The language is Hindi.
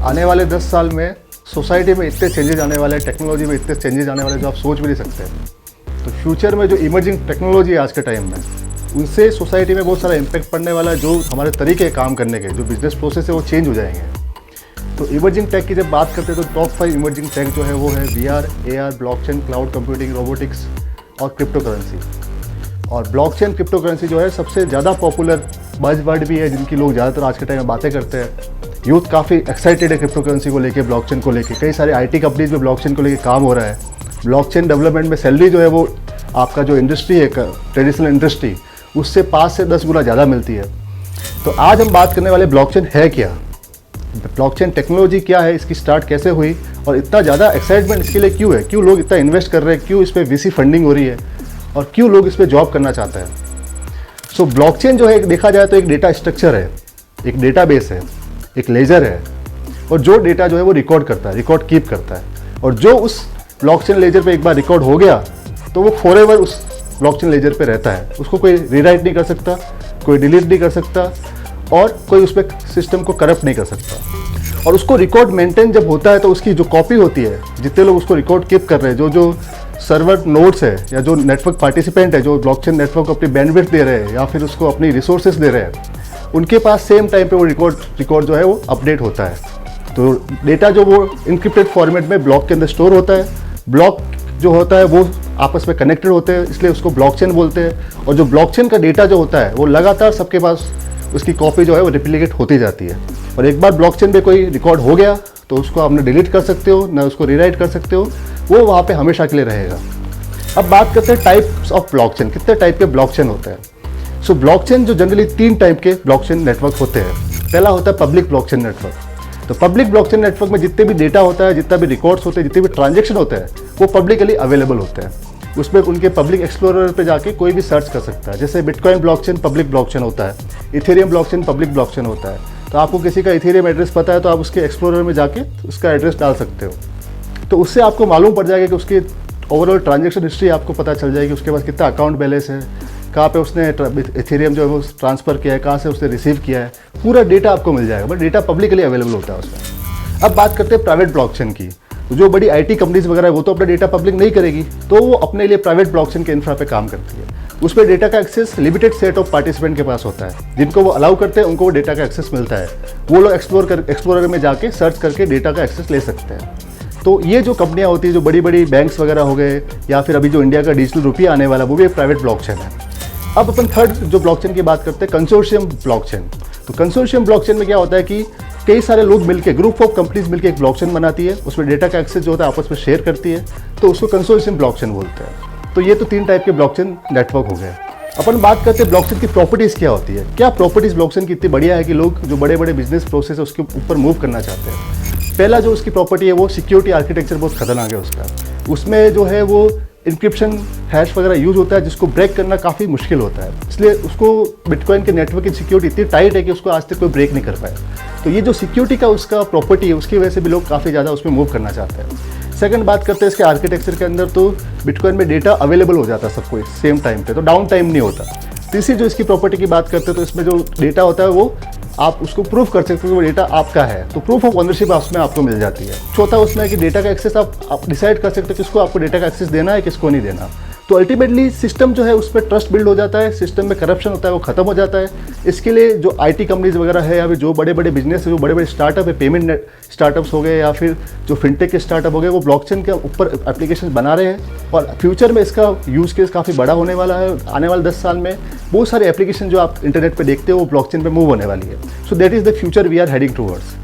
आने वाले 10 साल में सोसाइटी में इतने चेंजेस आने वाले हैं, टेक्नोलॉजी में इतने चेंजेस आने वाले हैं जो आप सोच भी नहीं सकते। तो फ्यूचर में जो इमर्जिंग टेक्नोलॉजी है आज के टाइम में, उनसे सोसाइटी में बहुत सारा इम्पैक्ट पड़ने वाला है। जो हमारे तरीके काम करने के, जो बिजनेस प्रोसेस है वो चेंज हो जाएंगे। तो इमर्जिंग टेक की जब बात करते हैं तो टॉप 5 इमर्जिंग टेक जो है वो है VR, AR, blockchain, cloud computing, robotics और क्रिप्टो करेंसी। और ब्लॉकचेन क्रिप्टो करेंसी जो है सबसे ज़्यादा पॉपुलर बज़वर्ड भी है, जिनकी लोग ज़्यादातर आज के टाइम में बातें करते हैं। यूथ काफ़ी एक्साइटेड है क्रिप्टो करेंसी को लेके, ब्लॉकचेन को लेके। कई सारे IT कंपनीज में ब्लॉकचेन को लेके काम हो रहा है। ब्लॉकचेन डेवलपमेंट में सैलरी जो है वो आपका जो इंडस्ट्री है, ट्रेडिशनल इंडस्ट्री, उससे 5 से 10 गुना ज़्यादा मिलती है। तो आज हम बात करने वाले ब्लॉकचेन है क्या, ब्लॉकचेन टेक्नोलॉजी क्या है, इसकी स्टार्ट कैसे हुई और इतना ज़्यादा एक्साइटमेंट इसके लिए क्यों है, क्यों लोग इतना इन्वेस्ट कर रहे हैं, क्यों इस पर VC फंडिंग हो रही है और क्यों लोग इस पर जॉब करना चाहते हैं। सो ब्लॉकचेन जो है देखा जाए तो एक डेटा स्ट्रक्चर है, एक डेटाबेस है, एक लेजर है। और जो डेटा जो है वो रिकॉर्ड करता है, रिकॉर्ड कीप करता है। और जो उस ब्लॉकचेन लेजर पे एक बार रिकॉर्ड हो गया तो वो फॉरएवर उस ब्लॉकचेन लेजर पे रहता है। उसको कोई रीराइट नहीं कर सकता, कोई डिलीट नहीं कर सकता और कोई उस पर सिस्टम को करप्ट नहीं कर सकता। और उसको रिकॉर्ड मेंटेन जब होता है तो उसकी जो कॉपी होती है, जितने लोग उसको रिकॉर्ड कीप कर रहे हैं, जो सर्वर नोड्स है या जो नेटवर्क पार्टिसिपेंट है, जो ब्लॉकचेन नेटवर्क को अपनी बैंडविड्थ दे रहे हैं या फिर उसको अपनी रिसोर्सेज दे रहे हैं, उनके पास सेम टाइम पे वो रिकॉर्ड जो है वो अपडेट होता है। तो डेटा जो वो इनक्रिप्टेड फॉर्मेट में ब्लॉक के अंदर स्टोर होता है। ब्लॉक जो होता है वो आपस में कनेक्टेड होते हैं, इसलिए उसको ब्लॉकचेन बोलते हैं। और जो ब्लॉकचेन का डेटा जो होता है वो लगातार सबके पास उसकी कॉपी जो है वो रिप्लिकेट होती जाती है। और एक बार ब्लॉकचेन पे कोई रिकॉर्ड हो गया तो उसको आप न डिलीट कर सकते हो, ना उसको रीराइट कर सकते हो, वो वहाँ पे हमेशा के लिए रहेगा। अब बात करते हैं टाइप्स ऑफ ब्लॉकचेन, कितने टाइप के ब्लॉकचेन होते हैं। सो ब्लॉकचेन जो जनरली 3 टाइप के ब्लॉकचेन नेटवर्क होते हैं। पहला होता है पब्लिक ब्लॉकचेन नेटवर्क। तो पब्लिक ब्लॉकचेन नेटवर्क में जितने भी डेटा होता है, जितना भी रिकॉर्ड्स होते हैं, जितने भी ट्रांजेक्शन होते हैं, वो पब्लिकली अवेलेबल होते हैं। उसमें उनके पब्लिक एक्सप्लोरर पे जाके कोई भी सर्च कर सकता है। जैसे बिटकॉइन ब्लॉकचेन पब्लिक ब्लॉकचेन होता है, इथेरियम ब्लॉकचेन पब्लिक ब्लॉकचेन होता है। तो आपको किसी का इथेरियम एड्रेस पता है तो आप उसके एक्सप्लोरर में जाके उसका एड्रेस डाल सकते हो। तो उससे आपको मालूम पड़ जाएगा कि उसकी ओवरऑल ट्रांजेक्शन हिस्ट्री आपको पता चल जाएगी, उसके पास कितना अकाउंट बैलेंस है, कहाँ पे उसने इथेरियम जो है वो ट्रांसफ़र किया है, कहाँ से उसने रिसीव किया है, पूरा डेटा आपको मिल जाएगा। बट डेटा पब्लिकली अवेलेबल होता है उसमें। अब बात करते हैं प्राइवेट ब्लॉकचेन की। तो जो बड़ी IT कंपनीज वगैरह है वो तो अपना डेटा पब्लिक नहीं करेगी, तो वो अपने लिए प्राइवेट ब्लॉकचेन के इंफ्रा पे काम करती है। उसमें डेटा का access limited set of participant के पास होता है। जिनको वो अलाउ करते हैं उनको वो डेटा का एक्सेस मिलता है। वो लोग एक्सप्लोरर में जाके सर्च करके डेटा का एक्सेस ले सकते हैं। तो ये जो कंपनियां होती है, जो बड़ी बड़ी बैंक्स वगैरह हो गए, या फिर अभी जो इंडिया का डिजिटल रुपया आने वाला, वो भी एक प्राइवेट ब्लॉकचेन है। अब अपन थर्ड जो ब्लॉकचेन की बात करते हैं, कंसोर्शियम ब्लॉकचेन। तो कंसोर्शियम ब्लॉकचेन में क्या होता है कि कई सारे लोग मिलकर, ग्रुप ऑफ कंपनीज मिलकर एक ब्लॉकचेन बनाती है, उसमें डेटा का एक्सेस जो होता है आपस में शेयर करती है, तो उसको कंसोर्शियम ब्लॉकचेन बोलते हैं। तो ये तो 3 टाइप के ब्लॉकचेन नेटवर्क हो गए। अपन बात करते हैं ब्लॉकचेन की प्रॉपर्टीज़ क्या होती है। क्या प्रॉपर्टीज़ ब्लॉकचेन की इतनी बढ़िया है कि लोग जो बड़े बड़े बिजनेस प्रोसेस है उसके ऊपर मूव करना चाहते हैं। पहला जो उसकी प्रॉपर्टी है वो सिक्योरिटी आर्किटेक्चर बहुत खतरनाक है उसका। उसमें जो है वो इंक्रिप्शन हैश वगैरह यूज होता है, जिसको ब्रेक करना काफ़ी मुश्किल होता है। इसलिए उसको बिटकॉइन के नेटवर्क की सिक्योरिटी इतनी टाइट है कि उसको आज तक कोई ब्रेक नहीं कर पाया। तो ये जो सिक्योरिटी का उसका प्रॉपर्टी है, उसकी वजह से भी लोग काफ़ी ज़्यादा उसमें मूव करना चाहते हैं। सेकंड बात करते हैं इसके आर्किटेक्चर के अंदर, तो बिटकॉइन में डेटा अवेलेबल हो जाता है सबको सेम टाइम पे, तो डाउन टाइम नहीं होता। तीसरी जो इसकी प्रॉपर्टी की बात करते हैं तो इसमें जो डेटा होता है वो आप उसको प्रूफ कर सकते हो कि वो डेटा आपका है, तो प्रूफ ऑफ ओनरशिप उसमें आपको मिल जाती है। चौथा उसमें है कि डेटा का एक्सेस आप डिसाइड कर सकते हो किसको आपको डेटा का एक्सेस देना है, किसको नहीं देना। तो अल्टीमेटली सिस्टम जो है उस पर ट्रस्ट बिल्ड हो जाता है, सिस्टम में करप्शन होता है वो खत्म हो जाता है। इसके लिए जो IT कंपनीज वगैरह है या फिर जो बड़े बड़े बिजनेस है, जो बड़े बड़े स्टार्टअप है, पेमेंट स्टार्टअप्स हो गए या फिर जो फिनटेक के स्टार्टअप हो गए, वो ब्लॉकचेन के ऊपर एप्लीकेशन बना रहे हैं। और फ्यूचर में इसका यूज़ केस काफ़ी बड़ा होने वाला है। आने वाले 10 साल में बहुत सारे एप्लीकेशन जो आप इंटरनेट पर देखते हो वो ब्लॉकचेन पर मूव होने वाली है। So that is the future we are heading towards.